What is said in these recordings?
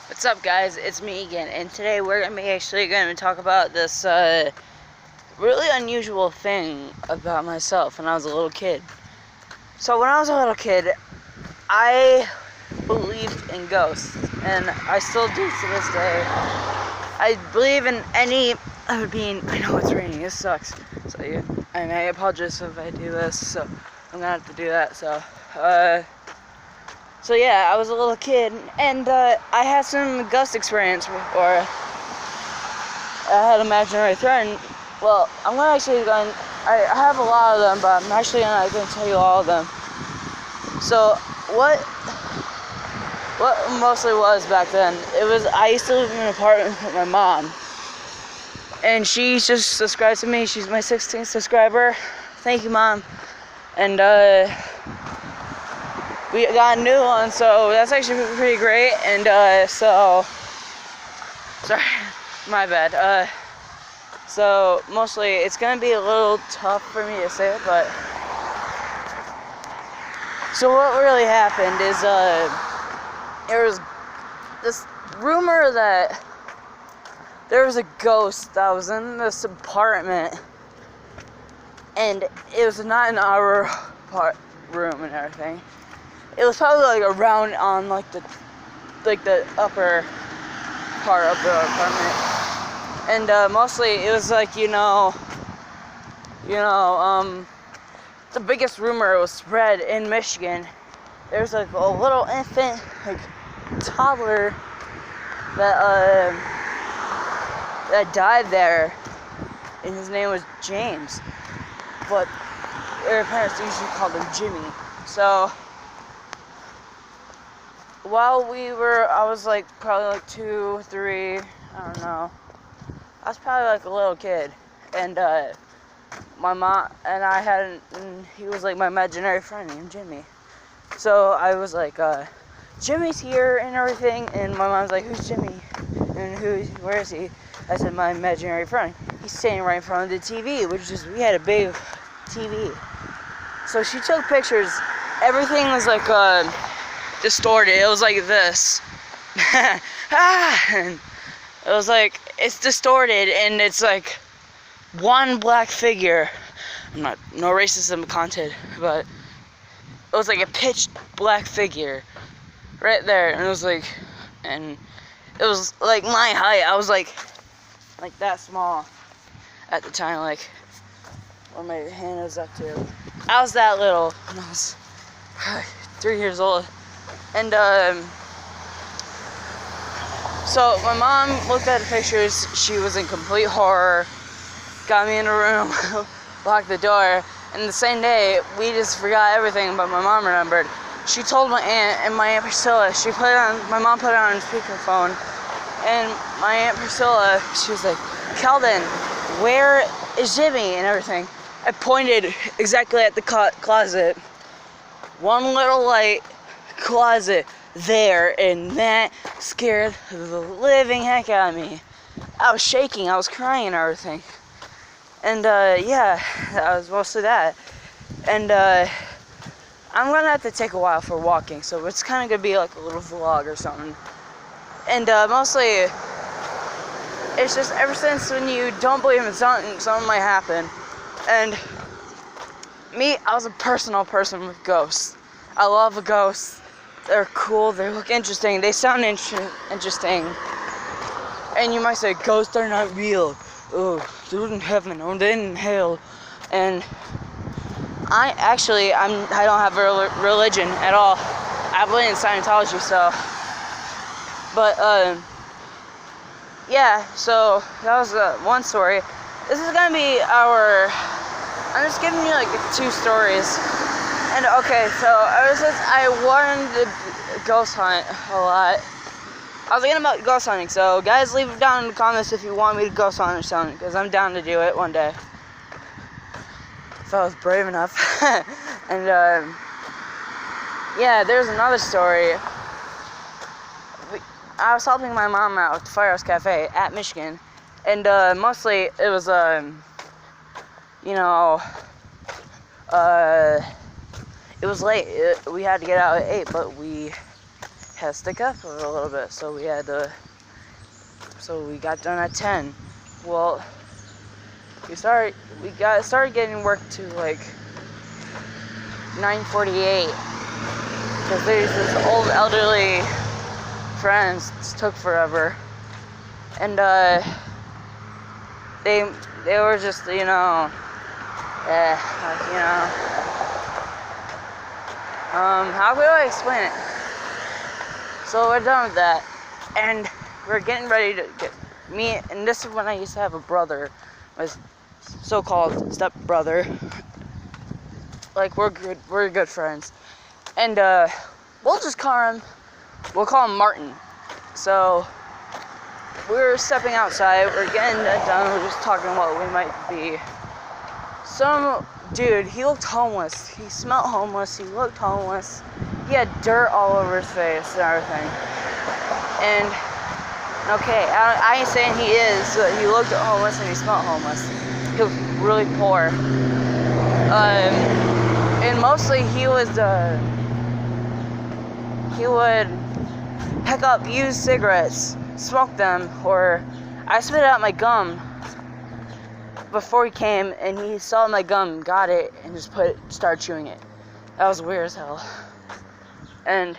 What's up, guys? It's me again, and today we're going to talk about this really unusual thing about myself when I was a little kid. So when I was a little kid, I believed in ghosts, and I still do to this day. I believe in any other being. I know it's raining. It sucks. So yeah, and I apologize if I do this. So I'm gonna have to do that. So yeah, I was a little kid, and I had some ghost experience, or I had imaginary friend. Well, I'm gonna actually going. I have a lot of them, but I'm actually going to tell you all of them. So what mostly was back then? It was I used to live in an apartment with my mom, and she just subscribed to me. She's my 16th subscriber. Thank you, Mom. And we got a new one, so that's actually pretty great. And so sorry, my bad. So mostly it's gonna be a little tough for me to say it, but so what really happened is there was this rumor that there was a ghost that was in this apartment, and it was not in our room and everything. It was probably like around on like the upper part of the apartment, and mostly it was like the biggest rumor was spread in Michigan. There's like a little infant, like toddler that died there, and his name was James, but their parents usually called him Jimmy. So while I was like probably like 2, 3, I don't know. I was probably like a little kid, and my mom and he was like my imaginary friend named Jimmy. So I was like, Jimmy's here and everything, and my mom's like, who's Jimmy? And where is he? I said, my imaginary friend. He's standing right in front of the TV, we had a big TV. So she took pictures. Everything was like, distorted. It was like this. And it was like, it's distorted, and it's like one black figure. No racism content, but it was like a pitch black figure right there, and it was like my height. I was like that small at the time, like where my hand was up to. I was that little when I was 3 years old. And so my mom looked at the pictures. She was in complete horror, got me in a room, locked the door, and the same day we just forgot everything, but my mom remembered. She told my aunt Priscilla. My mom put it on speakerphone, and my aunt Priscilla, she was like, Keldon, where is Jimmy and everything? I pointed exactly at the closet. One little light closet there, and that scared the living heck out of me. I was shaking, I was crying and everything. And yeah, that was mostly that. And I'm gonna have to take a while for walking, so it's kind of gonna be like a little vlog or something. And mostly it's just ever since when you don't believe in something might happen. And me, I was a personal person with ghosts. I love ghosts. They're cool, they look interesting, they sound interesting. And you might say, ghosts are not real. Oh, they're in heaven or they're in hell. And I don't have a religion at all. I believe in Scientology, so. But, yeah, so that was one story. This is gonna be I'm just giving you like 2 stories. And okay, so I wanted to ghost hunt a lot. I was thinking about ghost hunting, so guys, leave it down in the comments if you want me to ghost hunt or something, because I'm down to do it one day. If I was brave enough. And yeah, there's another story. I was helping my mom out at the Firehouse Cafe at Michigan, and mostly it was it was late. We had to get out at 8, but we had to stick up for a little bit, so we got done at 10. Well, we started getting work to like 9:48, because there's this old elderly friends took forever, and they were just how could I explain it? So we're done with that, and we're getting ready to get me. And this is when I used to have a brother, my so-called step-brother. Like we're good friends, and we'll call him Martin. So we're stepping outside. We're getting done. We're just talking what we might be. Some dude, he looked homeless. He smelled homeless. He looked homeless. He had dirt all over his face and everything. And okay, I ain't saying he is. He looked homeless and he smelled homeless. He was really poor. And mostly he would pick up used cigarettes, smoke them, or I spit out my gum before he came, and he saw my gum, got it, and just started chewing it. That was weird as hell. And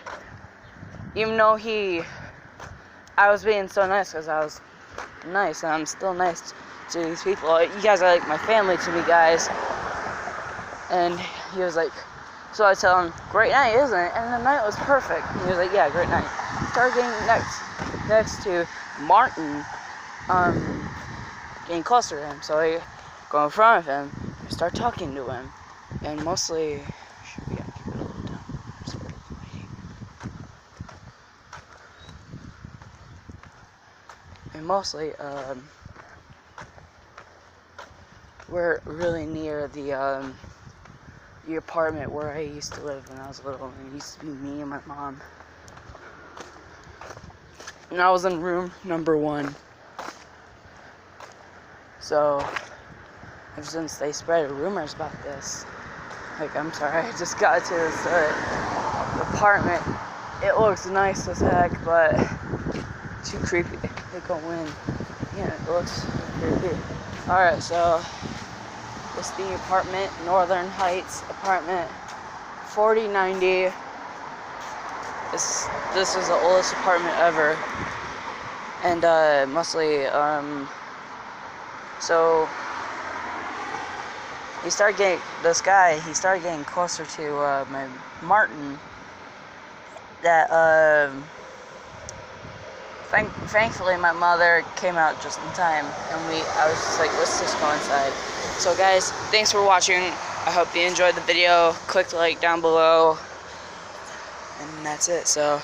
even though I was being so nice, because I was nice, and I'm still nice to these people. You guys are like my family to me, guys. And he was like, so I tell him, great night, isn't it? And the night was perfect. And he was like, yeah, great night. Started getting next to Martin, getting closer to him. So I go in front of him, I start talking to him, and mostly, keep it a little down. And mostly, we're really near the apartment where I used to live when I was little, and it used to be me and my mom. And I was in room number 1. So, ever since they spread rumors about this, like, I'm sorry, I just got to this apartment. It looks nice as heck, but too creepy to go in. Yeah, it looks creepy. Alright, so this is the apartment, Northern Heights apartment, 4090. This is the oldest apartment ever, and mostly so he started getting closer to my Martin. That thankfully my mother came out just in time, and I was just like, let's just go inside. So guys, thanks for watching. I hope you enjoyed the video. Click the like down below, and that's it. So